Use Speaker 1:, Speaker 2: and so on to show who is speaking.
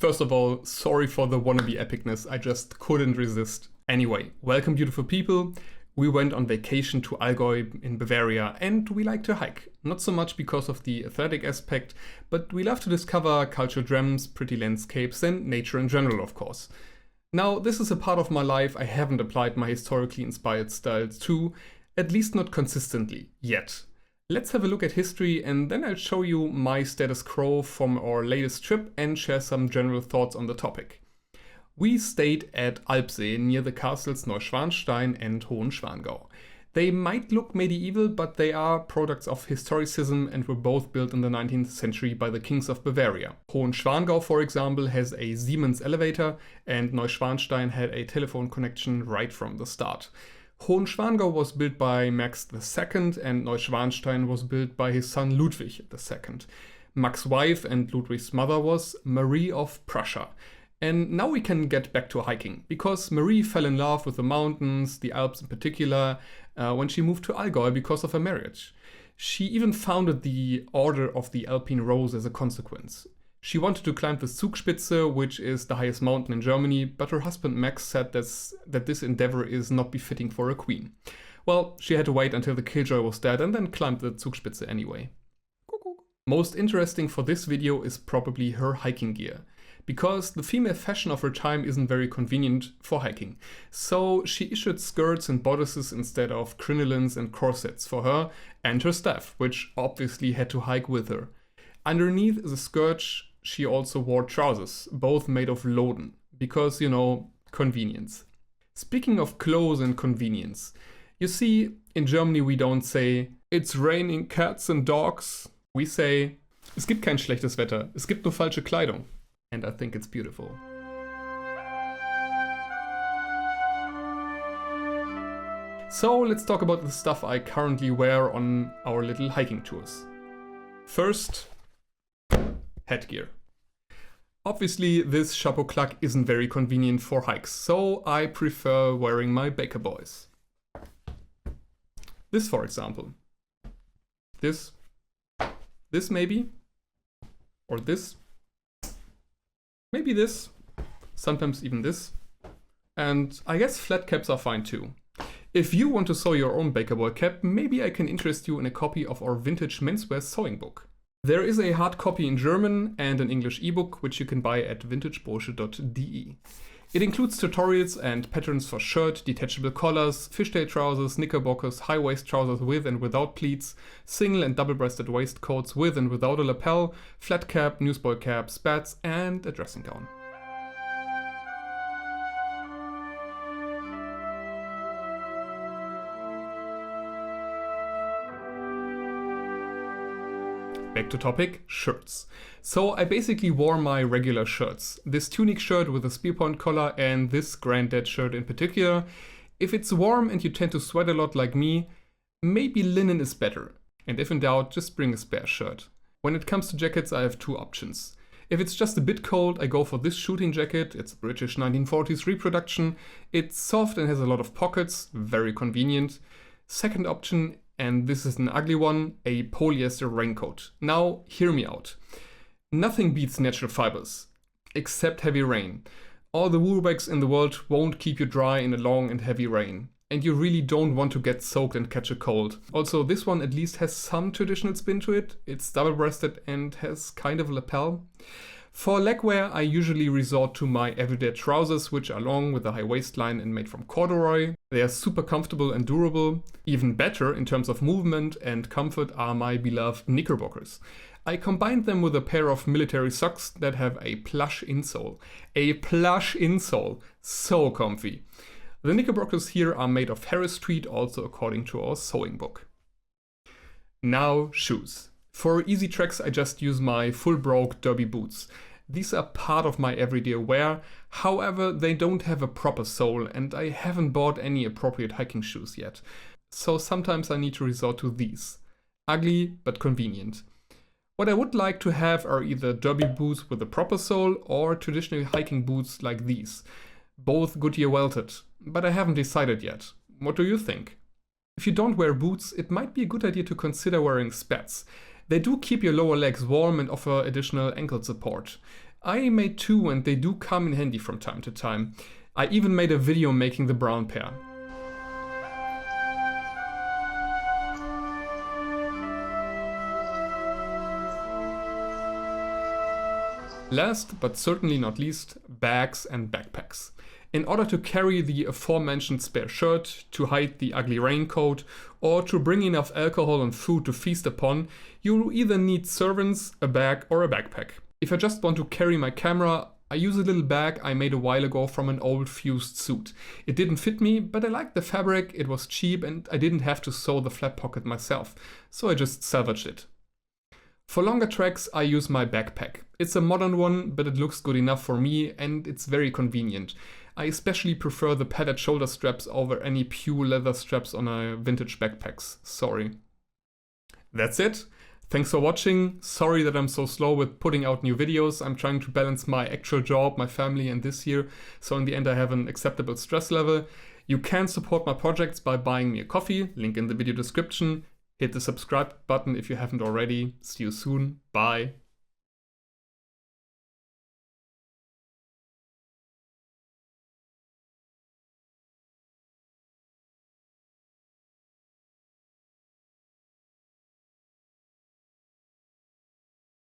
Speaker 1: First of all, sorry for the wannabe epicness, I just couldn't resist. Anyway, welcome beautiful people. We went on vacation to Allgäu in Bavaria and we like to hike. Not so much because of the athletic aspect, but we love to discover cultural gems, pretty landscapes and nature in general, of course. Now, this is a part of my life I haven't applied my historically inspired styles to, at least not consistently, yet. Let's have a look at history and then I'll show you my status quo from our latest trip and share some general thoughts on the topic. We stayed at Alpsee near the castles Neuschwanstein and Hohenschwangau. They might look medieval, but they are products of historicism and were both built in the 19th century by the kings of Bavaria. Hohenschwangau, for example, has a Siemens elevator and Neuschwanstein had a telephone connection right from the start. Hohenschwangau was built by Max II and Neuschwanstein was built by his son Ludwig II. Max's wife and Ludwig's mother was Marie of Prussia. And now we can get back to hiking, because Marie fell in love with the mountains, the Alps in particular, when she moved to Allgäu because of her marriage. She even founded the Order of the Alpine Rose as a consequence. She wanted to climb the Zugspitze, which is the highest mountain in Germany, but her husband Max said that this endeavor is not befitting for a queen. Well, she had to wait until the killjoy was dead and then climbed the Zugspitze anyway. Most interesting for this video is probably her hiking gear, because the female fashion of her time isn't very convenient for hiking. So she issued skirts and bodices instead of crinolines and corsets for her and her staff, which obviously had to hike with her. Underneath the skirt she also wore trousers, both made of loden, because, you know, convenience. Speaking of clothes and convenience, you see, in Germany we don't say, it's raining cats and dogs. We say, es gibt kein schlechtes Wetter, es gibt nur falsche Kleidung. And I think it's beautiful. So let's talk about the stuff I currently wear on our little hiking tours. First, headgear. Obviously this chapeau claque isn't very convenient for hikes, so I prefer wearing my Baker Boys. This, for example. This maybe, or this. Maybe this, sometimes even this, and I guess flat caps are fine too. If you want to sew your own Baker Boy cap, maybe I can interest you in a copy of our vintage menswear sewing book. There is a hard copy in German and an English ebook, which you can buy at vintagebursche.de. It includes tutorials and patterns for shirt, detachable collars, fishtail trousers, knickerbockers, high-waist trousers with and without pleats, single and double-breasted waistcoats with and without a lapel, flat cap, newsboy cap, spats, and a dressing gown. Back to topic, shirts. So I basically wore my regular shirts. This tunic shirt with a spear point collar and this granddad shirt in particular. If it's warm and you tend to sweat a lot like me, maybe linen is better. And if in doubt, just bring a spare shirt. When it comes to jackets, I have two options. If it's just a bit cold, I go for this shooting jacket. It's a British 1940s reproduction. It's soft and has a lot of pockets, very convenient. Second option, and this is an ugly one, a polyester raincoat. Now, hear me out. Nothing beats natural fibers, except heavy rain. All the wool bags in the world won't keep you dry in a long and heavy rain. And you really don't want to get soaked and catch a cold. Also, this one at least has some traditional spin to it. It's double-breasted and has kind of a lapel. For legwear, I usually resort to my everyday trousers, which are long with a high waistline and made from corduroy. They are super comfortable and durable. Even better in terms of movement and comfort are my beloved knickerbockers. I combined them with a pair of military socks that have a plush insole. A plush insole! So comfy. The knickerbockers here are made of Harris Street, also according to our sewing book. Now, shoes. For easy treks, I just use my full-broke derby boots. These are part of my everyday wear, however, they don't have a proper sole and I haven't bought any appropriate hiking shoes yet. So sometimes I need to resort to these. Ugly, but convenient. What I would like to have are either derby boots with a proper sole or traditional hiking boots like these. Both Goodyear welted, but I haven't decided yet. What do you think? If you don't wear boots, it might be a good idea to consider wearing spats. They do keep your lower legs warm and offer additional ankle support. I made two and they do come in handy from time to time. I even made a video making the brown pair. Last, but certainly not least, bags and backpacks. In order to carry the aforementioned spare shirt, to hide the ugly raincoat, or to bring enough alcohol and food to feast upon, you either need servants, a bag, or a backpack. If I just want to carry my camera, I use a little bag I made a while ago from an old fused suit. It didn't fit me, but I liked the fabric, it was cheap, and I didn't have to sew the flap pocket myself, so I just salvaged it. For longer treks, I use my backpack. It's a modern one, but it looks good enough for me and it's very convenient. I especially prefer the padded shoulder straps over any pure leather straps on a vintage backpacks. Sorry. That's it. Thanks for watching. Sorry that I'm so slow with putting out new videos. I'm trying to balance my actual job, my family and this year, so in the end I have an acceptable stress level. You can support my projects by buying me a coffee, link in the video description. Hit the subscribe button if you haven't already. See you soon. Bye.